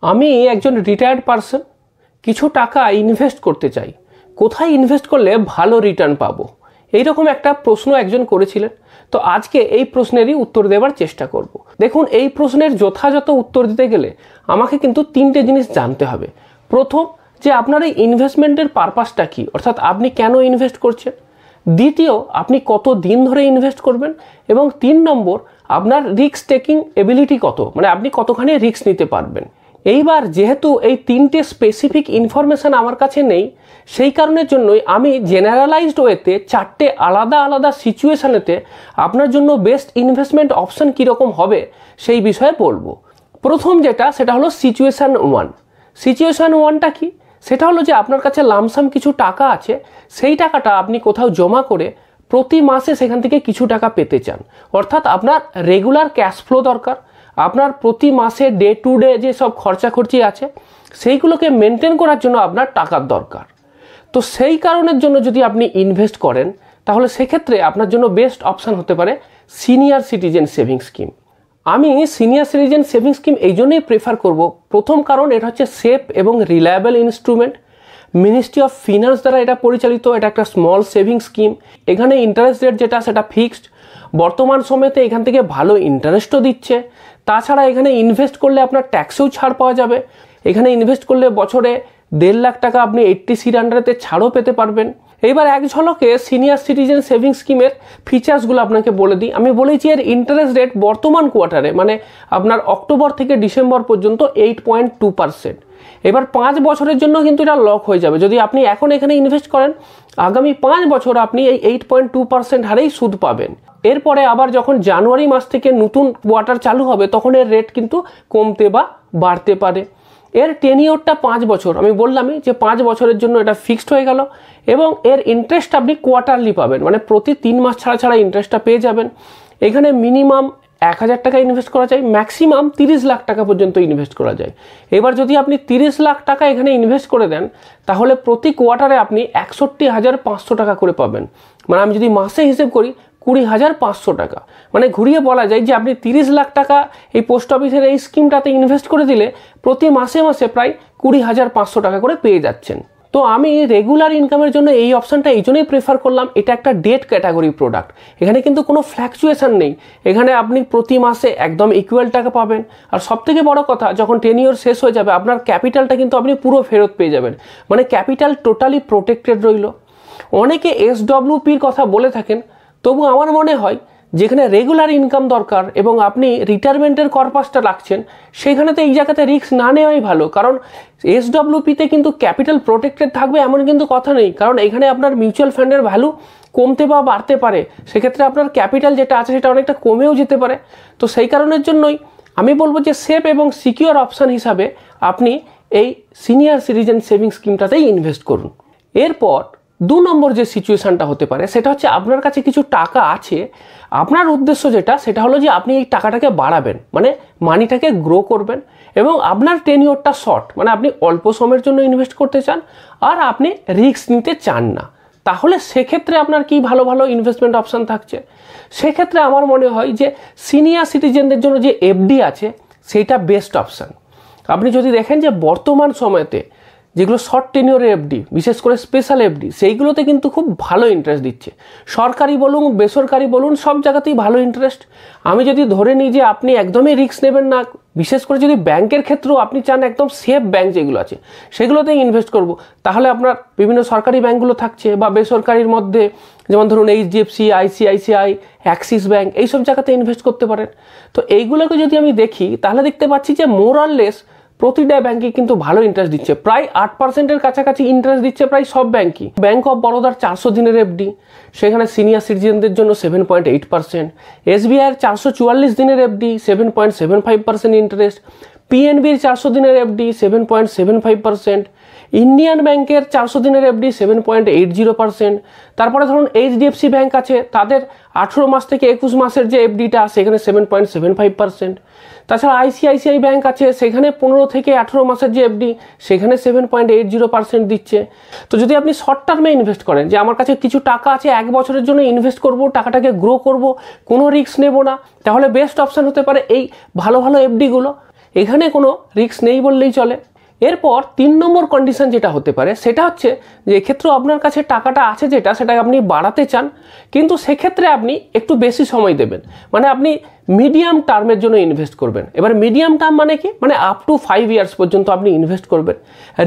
আমি একজন retired person, কিছু টাকা ইনভেস্ট করতে চাই, কোথায় ইনভেস্ট করলে ভালো রিটার্ন পাবো, এইরকম একটা প্রশ্ন একজন করেছিলেন। তো আজকে এই প্রশ্নেরই উত্তর দেওয়ার চেষ্টা করব। দেখুন, এই প্রশ্নের যথাযথ উত্তর দিতে গেলে আমাকে কিন্তু তিনটে জিনিস জানতে হবে। প্রথম, যে আপনার এই ইনভেস্টমেন্টের পারপাসটা কী, অর্থাৎ আপনি কেন ইনভেস্ট করছেন। দ্বিতীয়, আপনি কত দিন ধরে ইনভেস্ট করবেন। এবং 3 নম্বর, আপনার রিস্ক টেকিং এবিলিটি কত, মানে আপনি কতখানি রিস্ক নিতে পারবেন। এইবার যেহেতু এই 3টে স্পেসিফিক ইনফরমেশান আমার কাছে নেই, সেই কারণের জন্যই আমি জেনারেলাইজড ওয়েতে 4টে আলাদা আলাদা সিচুয়েশানেতে আপনার জন্য বেস্ট ইনভেস্টমেন্ট অপশান কীরকম হবে সেই বিষয়ে বলবো। প্রথম যেটা, সেটা হলো সিচুয়েশান 1। সিচুয়েশান 1টা কি? সেটা হলো যে আপনার কাছে লামসাম কিছু টাকা আছে, সেই টাকাটা আপনি কোথাও জমা করে প্রতি মাসে সেখান থেকে কিছু টাকা পেতে চান। অর্থাৎ আপনার রেগুলার ক্যাশ ফ্লো দরকার, আপনার প্রতি মাসে ডে টু ডে যে সব খরচাখরচি আছে সেইগুলোকে মেনটেন করার জন্য আপনার টাকার দরকার। তো সেই কারণের জন্য যদি আপনি ইনভেস্ট করেন, তাহলে সেক্ষেত্রে আপনার জন্য বেস্ট অপশান হতে পারে সিনিয়র সিটিজেন সেভিংস স্কিম। আমি সিনিয়র সিটিজেন সেভিংস স্কিম এই জন্যই প্রেফার করব। প্রথম কারণ, এটা হচ্ছে সেফ এবং reliable instrument. Ministry of finance দ্বারা এটা পরিচালিত, এটা একটা স্মল সেভিংস স্কিম। এখানে ইন্টারেস্ট রেট যেটা সেটা ফিক্সড, বর্তমান সময়তে এখান থেকে ভালো ইন্টারেস্টও দিচ্ছে। তাছাড়া এখানে ইনভেস্ট করলে আপনার ট্যাক্সেও ছাড় পাওয়া যাবে। এখানে ইনভেস্ট করলে বছরে 1.5 লাখ টাকা আপনি 80C আন্ডারেতে ছাড়ও পেতে পারবেন। এইবার এক ঝলকে সিনিয়র সিটিজেন সেভিংস স্কিমের ফিচার্সগুলো আপনাকে বলে দিই। আমি বলেছি এর ইন্টারেস্ট রেট বর্তমান কোয়ার্টারে, মানে আপনার অক্টোবর থেকে ডিসেম্বর পর্যন্ত 8.2%। এবার 5 বছরের জন্য কিন্তু এটা লক হয়ে যাবে। যদি আপনি এখন এখানে ইনভেস্ট করেন, আগামী 5 বছর আপনি এই 8.2% হারেই সুদ পাবেন। এরপরে আবার যখন জানুয়ারি মাস থেকে নতুন কোয়ার্টার চালু হবে, তখন এর রেট কিন্তু কমতে বা বাড়তে পারে। এর টেনিওরটা 5 বছর, আমি বললামই যে 5 বছরের জন্য এটা ফিক্সড হয়ে গেল। এবং এর ইন্টারেস্ট আপনি কোয়ার্টারলি পাবেন, মানে প্রতি 3 মাস ছাড়া ছাড়া ইন্টারেস্টটা পেয়ে যাবেন। এখানে মিনিমাম 1000 টাকা ইনভেস্ট করা যায়, ম্যাক্সিমাম 30 লাখ টাকা পর্যন্ত ইনভেস্ট করা যায়। এবার যদি আপনি 30 লাখ টাকা এখানে ইনভেস্ট করে দেন, তাহলে প্রতি কোয়ার্টারে আপনি 61,500 টাকা করে পাবেন। মানে আমি যদি মাসে হিসেব করি, 20,500 টাকা। মানে ঘুরিয়ে বলা যায় যে আপনি 30 লাখ টাকা এই পোস্ট অফিসের এই স্কিমটাতে ইনভেস্ট করে দিলে প্রতি মাসে মাসে প্রায় 20,500 টাকা করে পেয়ে যাচ্ছেন। তো আমি রেগুলার ইনকামের জন্য এই অপশানটা এই জন্যই প্রেফার করলাম। এটা একটা ডেট ক্যাটাগরি প্রোডাক্ট, এখানে কিন্তু কোনো ফ্ল্যাকচুয়েশন নেই। এখানে আপনি প্রতি মাসে একদম ইকুয়াল টাকা পাবেন। আর সবথেকে বড় কথা, যখন টেনিওর শেষ হয়ে যাবে, আপনার ক্যাপিটালটা কিন্তু আপনি পুরো ফেরত পেয়ে যাবেন। মানে ক্যাপিটাল টোটালি প্রোটেক্টেড রইল। অনেকে SWPর কথা বলে থাকেন, তবু আমার মনে হয় যেখানে রেগুলার ইনকাম দরকার এবং আপনি রিটায়ারমেন্টের পারপাসটা রাখছেন, সেখানে তো এই জায়গাতে রিস্ক না নেওয়াই ভালো। কারণ SWPতে কিন্তু ক্যাপিটাল প্রোটেক্টেড থাকবে এমন কিন্তু কথা নেই, কারণ এখানে আপনার মিউচুয়াল ফান্ডের ভ্যালু কমতে বা বাড়তে পারে। সেক্ষেত্রে আপনার ক্যাপিটাল যেটা আছে সেটা অনেকটা কমেও যেতে পারে। তো সেই কারণের জন্যই আমি বলবো যে সেফ এবং সিকিউর অপশান হিসাবে আপনি এই সিনিয়র সিটিজেন সেভিংস স্কিমটাতেই ইনভেস্ট করুন। এরপর 2 নম্বর যে সিচুয়েশানটা হতে পারে, সেটা হচ্ছে আপনার কাছে কিছু টাকা আছে, আপনার উদ্দেশ্য যেটা সেটা হলো যে আপনি এই টাকাটাকে বাড়াবেন, মানে মানিটাকে গ্রো করবেন। এবং আপনার টেনিওরটা শর্ট, মানে আপনি অল্প সময়ের জন্য ইনভেস্ট করতে চান আর আপনি রিস্ক নিতে চান না। তাহলে সেক্ষেত্রে আপনার কি ভালো ভালো ইনভেস্টমেন্ট অপশান থাকছে। সেক্ষেত্রে আমার মনে হয় যে সিনিয়র সিটিজেনদের জন্য যে FD আছে সেইটা বেস্ট অপশান। আপনি যদি দেখেন যে বর্তমান সময়তে যেগুলো শর্ট টেনিওরের FD, বিশেষ করে স্পেশাল FD, সেইগুলোতে কিন্তু খুব ভালো ইন্টারেস্ট দিচ্ছে। সরকারি বলুন বেসরকারি বলুন, সব জায়গাতেই ভালো ইন্টারেস্ট। আমি যদি ধরে নিই যে আপনি একদমই রিস্ক নেবেন না, বিশেষ করে যদি ব্যাংকের ক্ষেত্রেও আপনি চান একদম সেফ ব্যাংক যেগুলো আছে সেগুলোতেই ইনভেস্ট করব, তাহলে আপনার বিভিন্ন সরকারি ব্যাংকগুলো থাকছে, বা বেসরকারির মধ্যে যেমন ধরুন HDFC, ICICI, অ্যাক্সিস ব্যাংক, এইসব জায়গাতে ইনভেস্ট করতে পারেন। তো এইগুলোকে যদি আমি দেখি, তাহলে দেখতে পাচ্ছি যে মোর অর লেস প্রতিটা ব্যাংকে কিন্তু ভালো ইন্টারেস্ট দিচ্ছে, প্রায় 8%-এর কাছাকাছি ইন্টারেস্ট দিচ্ছে প্রায় সব ব্যাংকই। ব্যাংক অফ বরোদার 400 দিনের FD, সেখানে সিনিয়র সিটিজেনদের জন্য 7.8%। SBIর 444 দিনের FD, 7.75% ইন্টারেস্ট। PNBর 400 দিনের FD, 7.75%। ইন্ডিয়ান ব্যাংকের 400 দিনের FD, 7.80%। তারপরে ধরুন HDFC ব্যাংক আছে, তাদের 18 মাস থেকে 21 মাসের যে FDটা সেখানে 7.75%। তাছাড়া ICICI ব্যাংক আছে, সেখানে 15 থেকে 18 মাসের যে FD সেখানে 7.80% দিচ্ছে। তো যদি আপনি শর্ট টার্মে ইনভেস্ট করেন, যে আমার কাছে কিছু টাকা আছে 1 বছরের জন্য ইনভেস্ট করব, টাকাটাকে গ্রো করব, কোনো রিস্ক নেব না, তাহলে বেস্ট অপশান হতে পারে এই ভালো ভালো FDগুলো। এখানে কোনো রিস্ক নেই বললেই চলে। এরপর 3 নম্বর কন্ডিশন যেটা হতে পারে সেটা হচ্ছে যে এক্ষেত্রে আপনার কাছে টাকাটা আছে সেটা আপনি বাড়াতে চান, কিন্তু সেক্ষেত্রে আপনি একটু বেশি সময় দেবেন, মানে আপনি মিডিয়াম টার্মের জন্য ইনভেস্ট করবেন। এবার মিডিয়াম টার্ম মানে কি, মানে আপ টু 5 ইয়ার্স পর্যন্ত আপনি ইনভেস্ট করবেন,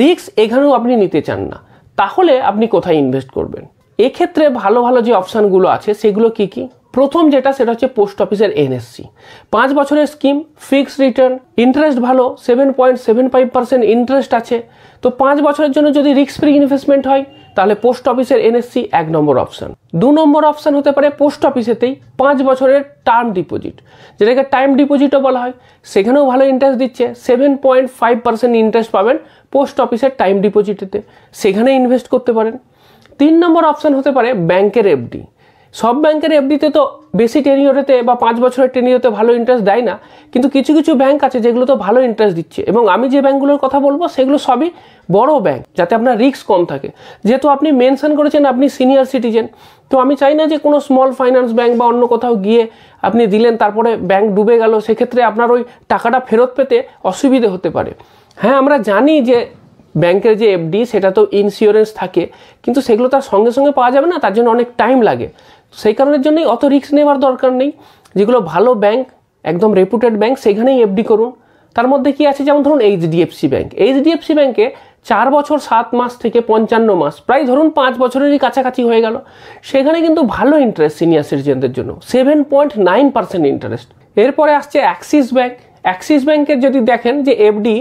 রিস্ক এখানেও আপনি নিতে চান না, তাহলে আপনি কোথায় ইনভেস্ট করবেন? এক্ষেত্রে ভালো ভালো যে অপশানগুলো আছে সেগুলো কি কি? প্রথম যেটা সেটা হচ্ছে পোস্ট অফিসের এনএসসি, 5 বছরের স্কিম, ফিক্সড রিটার্ন, ইন্টারেস্ট ভালো, 7.75% ইন্টারেস্ট আছে। তো 5 বছরের জন্য যদি রিস্ক ফ্রি ইনভেস্টমেন্ট হয় তাহলে পোস্ট অফিসের এনএসসি 1 নম্বর অপশান। 2 নম্বর অপশান হতে পারে পোস্ট অফিসেতেই 5 বছরের টার্ম ডিপোজিট, যেটাকে টাইম ডিপোজিটও বলা হয়, সেখানেও ভালো ইন্টারেস্ট দিচ্ছে, 7.5% ইন্টারেস্ট পাবেন পোস্ট অফিসের টাইম ডিপোজিটেতে, সেখানে ইনভেস্ট করতে পারেন। 3 নম্বর অপশান হতে পারে ব্যাংকের এফডি। সব ব্যাংকের এফডিতে তো বেশি টেনিওরেতে বা 5 বছরের টেনিওরেতে ভালো ইন্টারেস্ট দেয় না, কিন্তু কিছু কিছু ব্যাংক আছে যেগুলো তো ভালো ইন্টারেস্ট দিচ্ছে, এবং আমি যে ব্যাংকগুলোর কথা বলবো সেগুলো সবই বড় ব্যাংক, যাতে আপনার রিস্ক কম থাকে। যেহেতু আপনি মেনশন করেছেন আপনি সিনিয়র সিটিজেন, তো আমি চাই না যে কোনো স্মল ফাইন্যান্স ব্যাংক বা অন্য কোথাও গিয়ে আপনি দিলেন তারপরে ব্যাংক ডুবে গেল, সেক্ষেত্রে আপনার ওই টাকাটা ফেরত পেতে অসুবিধে হতে পারে। হ্যাঁ, আমরা জানি যে ব্যাংকের যে এফডি সেটা তো ইন্স্যুরেন্স থাকে, কিন্তু সেগুলো তার সঙ্গে সঙ্গে পাওয়া যাবে না, তার জন্য অনেক টাইম লাগে। সেই কারণের জন্যই অত রিস্ক নেওয়ার দরকার নেই। যেগুলো ভালো ব্যাংক, একদম রেপুটেড ব্যাংক, সেখানেই এফডি করুন। তার মধ্যে কি আছে, যেমন ধরুন এইচডিএফসি ব্যাংক। এইচডিএফসি ব্যাংকে 4 বছর 7 মাস থেকে 55 মাস, প্রায় ধরুন 5 বছরেরই কাছাকাছি হয়ে গেল, সেখানে কিন্তু ভালো ইন্টারেস্ট সিনিয়র সিটিজেনদের জন্য, 7.9% ইন্টারেস্ট। এরপরে আসছে অ্যাক্সিস ব্যাংক। অ্যাক্সিস ব্যাংকের যদি দেখেন যে এফডি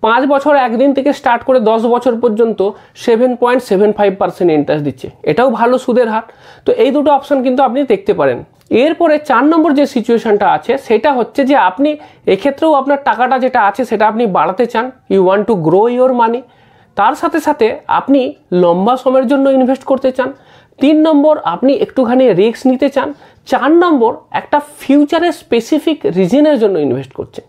5 বছর 1 দিন থেকে স্টার্ট করে 10 বছর পর্যন্ত 7.75% ইন্টারেস্ট দিচ্ছে, এটাও ভালো সুদের হার। তো এই দুটো অপশন কিন্তু আপনি দেখতে পারেন। এরপরে 4 নম্বর যে সিচুয়েশনটা আছে সেটা হচ্ছে যে আপনি এক্ষেত্রেও আপনার টাকাটা যেটা আছে সেটা আপনি বাড়াতে চান, you want to grow your money, তার সাথে সাথে আপনি লম্বা সময়ের জন্য ইনভেস্ট করতে চান। 3 নম্বর আপনি একটুখানি রিস্ক নিতে চান। 4 নম্বর একটা ফিউচারের স্পেসিফিক রিজনের জন্য ইনভেস্ট করছেন,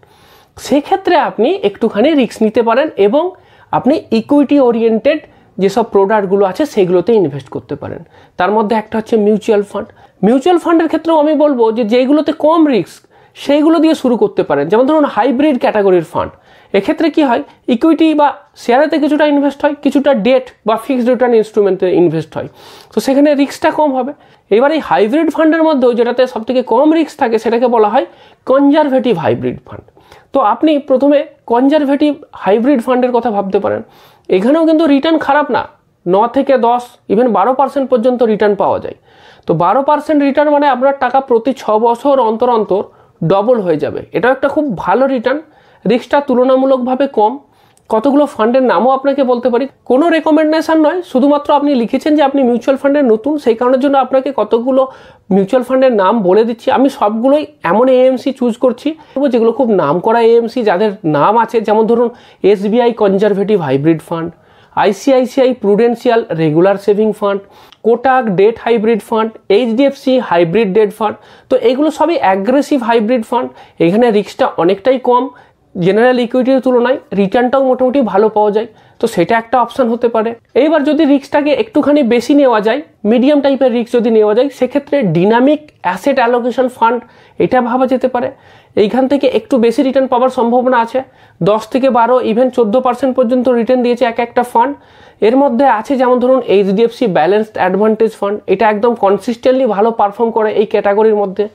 সেক্ষেত্রে আপনি একটুখানি রিস্ক নিতে পারেন এবং আপনি ইকুইটি ওরিয়েন্টেড যেসব প্রোডাক্টগুলো আছে সেগুলোতে ইনভেস্ট করতে পারেন। তার মধ্যে একটা হচ্ছে মিউচুয়াল ফান্ড। মিউচুয়াল ফান্ডের ক্ষেত্রেও আমি বলবো যে যেগুলোতে কম রিস্ক সেইগুলো দিয়ে শুরু করতে পারেন, যেমন ধরুন হাইব্রিড ক্যাটাগরির ফান্ড। এক্ষেত্রে কি হয়, ইকুইটি বা শেয়ারেতে কিছুটা ইনভেস্ট হয়, কিছুটা ডেট বা ফিক্সড রিটার্ন ইনস্ট্রুমেন্টে ইনভেস্ট হয়, তো সেখানে রিস্কটা কম হবে। এবার এই হাইব্রিড ফান্ডের মধ্যেও যেটাতে সবথেকে কম রিস্ক থাকে সেটাকে বলা হয় কনজারভেটিভ হাইব্রিড ফান্ড। তো আপনি প্রথমে কনজারভেটিভ হাইব্রিড ফান্ডের কথা ভাবতে পারেন। এখানেও কিন্তু রিটার্ন খারাপ না, 9 থেকে 10 ইভেন 12% পর্যন্ত রিটার্ন পাওয়া যায়। তো 12% রিটার্ন মানে আপনার টাকা প্রতি 6 বছর অন্তর অন্তর ডবল হয়ে যাবে, এটাও একটা খুব ভালো রিটার্ন। রিস্কটা তুলনামূলকভাবে কম। কতগুলো ফান্ডের নামও আপনাকে বলতে পারি, কোনো রেকমেন্ডেশন নয়, শুধুমাত্র আপনি লিখেছেন যে আপনি মিউচুয়াল ফান্ডের নতুন, সেই কারণের জন্য আপনাকে কতগুলো মিউচুয়াল ফান্ডের নাম বলে দিচ্ছি। আমি সবগুলোই এমন এএমসি চুজ করছি যেগুলো খুব নাম করা এএমসি, যাদের নাম আছে, যেমন ধরুন SBI conservative hybrid fund, ICICI prudential regular saving fund, Kotak debt hybrid fund, HDFC hybrid debt fund. তো এগুলো সবই অ্যাগ্রেসিভ হাইব্রিড ফান্ড, এখানে রিস্কটা অনেকটাই কম, জেনারেল ইকুইটির তুলনায় রিটার্নটাও মোটামুটি ভালো পাওয়া যায়, তো সেটা একটা অপশান হতে পারে। এইবার যদি রিস্কটাকে একটুখানি বেশি নেওয়া যায়, মিডিয়াম টাইপের রিস্ক যদি নেওয়া যায়, সেক্ষেত্রে ডিনামিক অ্যাসেট অ্যালোকেশন ফান্ড এটা ভাবা যেতে পারে। এইখান থেকে একটু বেশি রিটার্ন পাওয়ার সম্ভাবনা আছে, 10 থেকে 12 ইভেন 14% পর্যন্ত রিটার্ন দিয়েছে একটা ফান্ড। এর মধ্যে আছে যেমন ধরুন এইচডিএফসি ব্যালেন্সড অ্যাডভান্টেজ ফান্ড, এটা একদম কনসিস্টেন্টলি ভালো পারফর্ম করে এই ক্যাটাগরির মধ্যে।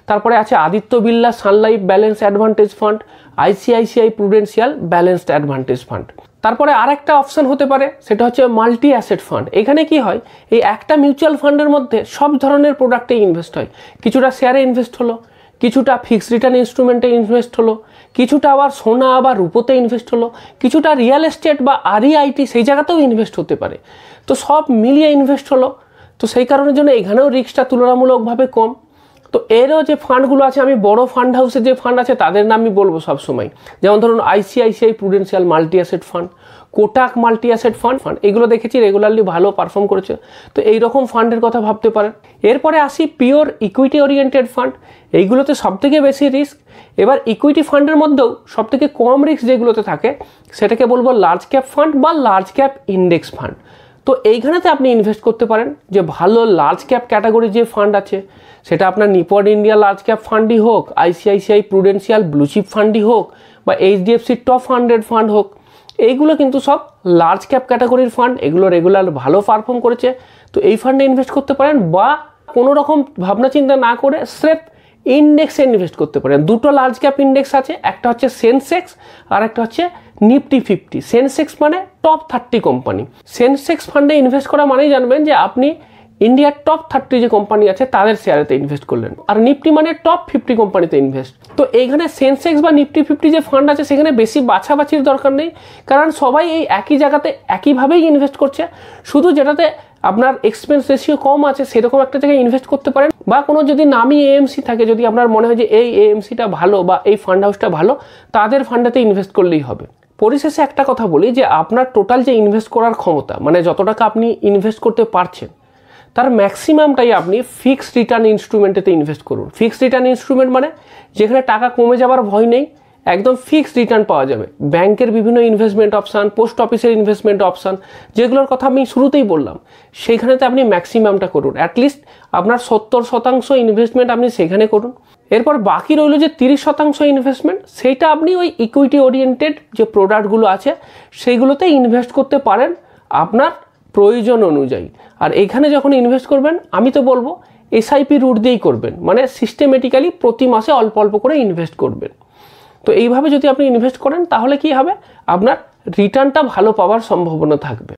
তারপরে আছে Aditya Birla Sun Life balance advantage fund, ICICI Prudential balanced advantage fund. তারপরে আরেকটা অপশন হতে পারে সেটা হচ্ছে মাল্টি অ্যাসেট ফান্ড। এখানে কি হয়, এই একটা মিউচুয়াল ফান্ডের মধ্যে সব ধরনের প্রোডাক্টে ইনভেস্ট হয়, কিছুটা শেয়ারে ইনভেস্ট হলো, কিছুটা ফিক্সড রিটার্ন ইনস্ট্রুমেন্টে ইনভেস্ট হলো, কিছুটা আবার সোনা আবার রূপোতে ইনভেস্ট হলো, কিছুটা রিয়েল এস্টেট বা আরইআইটি সেই জায়গাতেও ইনভেস্ট হতে পারে। তো সব মিলিয়ে ইনভেস্ট হলো, তো সেই কারণের জন্য এখানেও রিস্কটা তুলনামূলকভাবে কম। তো এরও যে ফান্ডগুলো আছে, আমি বড় ফান্ড হাউসের যে ফান্ড আছে তাদের নামই বলবো সবসময়, যেমন ধরুন ICICI Prudential multi asset fund, Kotak multi asset fund, এগুলো দেখেছি রেগুলারলি ভালো পারফর্ম করেছে, তো এইরকম ফান্ডের কথা ভাবতে পারেন। এরপরে আসি পিওর ইকুইটি ওরিয়েন্টেড ফান্ড, এইগুলোতে সবথেকে বেশি রিস্ক। এবার ইকুইটি ফান্ডের মধ্যেও সবথেকে কম রিস্ক যেগুলোতে থাকে সেটাকে বলবো লার্জ ক্যাপ ফান্ড বা লার্জ ক্যাপ ইন্ডেক্স ফান্ড। তো এইখানেতে আপনি ইনভেস্ট করতে পারেন যে ভালো লার্জ ক্যাপ ক্যাটাগরির যে ফান্ড আছে, সেটা আপনার নিপন ইন্ডিয়া লার্জ ক্যাপ ফান্ডই হোক, আইসিআইসিআই প্রুডেন্সিয়াল ব্লু চিপ ফান্ডই হোক, বা এইচডিএফসি টপ 100 ফান্ড হোক, এইগুলো কিন্তু সব লার্জ ক্যাপ ক্যাটাগরির ফান্ড, এগুলো রেগুলার ভালো পারফর্ম করেছে। তো এই ফান্ডে ইনভেস্ট করতে পারেন, বা কোনো রকম ভাবনা চিন্তা না করে স্রেফ ইন্ডেক্সে ইনভেস্ট করতে পারেন। দুটো লার্জ ক্যাপ ইন্ডেক্স আছে, একটা হচ্ছে সেন্সেক্স আর একটা হচ্ছে নিফটি 50। সেন্সেক্স মানে টপ 30 কোম্পানি। সেন্সেক্স ফান্ডে ইনভেস্ট করা মানেই জানবেন যে আপনি ইন্ডিয়ার টপ 30 যে কোম্পানি আছে তাদের শেয়ারেতে ইনভেস্ট করলেন, আর নিফটি মানে টপ 50 কোম্পানিতে ইনভেস্ট। তো এইখানে সেন্সেক্স বা নিফটি 50 যে ফান্ড আছে সেখানে বেশি বাছাবাছির দরকার নেই, কারণ সবাই এই একই জায়গাতে একইভাবেই ইনভেস্ট করছে। শুধু যেটাতে আপনার এক্সপেন্স রেশিও কম আছে সেরকম একটা জায়গায় ইনভেস্ট করতে পারেন, বা কোনো যদি নামি এএমসি থাকে, যদি আপনার মনে হয় যে এই এএমসিটা ভালো বা এই ফান্ড হাউসটা ভালো, তাদের ফান্ডেতে ইনভেস্ট করলেই হবে। পরিশেষে একটা কথা বলি যে আপনার টোটাল যে ইনভেস্ট করার ক্ষমতা, মানে যত টাকা আপনি ইনভেস্ট করতে পারছেন, তার ম্যাক্সিমামটাই আপনি ফিক্সড রিটার্ন ইনস্ট্রুমেন্টেতে ইনভেস্ট করুন। ফিক্সড রিটার্ন ইনস্ট্রুমেন্ট মানে যেখানে টাকা কমে যাওয়ার ভয় নেই, একদম ফিক্সড রিটার্ন পাওয়া যাবে। ব্যাংকের বিভিন্ন ইনভেস্টমেন্ট অপশান, পোস্ট অফিসের ইনভেস্টমেন্ট অপশান, যেগুলোর কথা আমি শুরুতেই বললাম, সেইখানেতে আপনি ম্যাক্সিমামটা করুন। অ্যাটলিস্ট আপনার 70% ইনভেস্টমেন্ট আপনি সেখানে করুন। এরপর বাকি রইল যে 30% ইনভেস্টমেন্ট, সেইটা আপনি ওই ইকুইটি ওরিয়েন্টেড যে প্রোডাক্টগুলো আছে সেইগুলোতে ইনভেস্ট করতে পারেন আপনার প্রয়োজন অনুযায়ী। আর এখানে যখন ইনভেস্ট করবেন, আমি তো বলবো এসআইপি রুট দিয়েই করবেন, মানে সিস্টেমেটিক্যালি প্রতি মাসে অল্প অল্প করে ইনভেস্ট করবেন। তো এইভাবে যদি আপনি ইনভেস্ট করেন তাহলে কি হবে, আপনার রিটার্নটা ভালো পাওয়ার সম্ভাবনা থাকবে।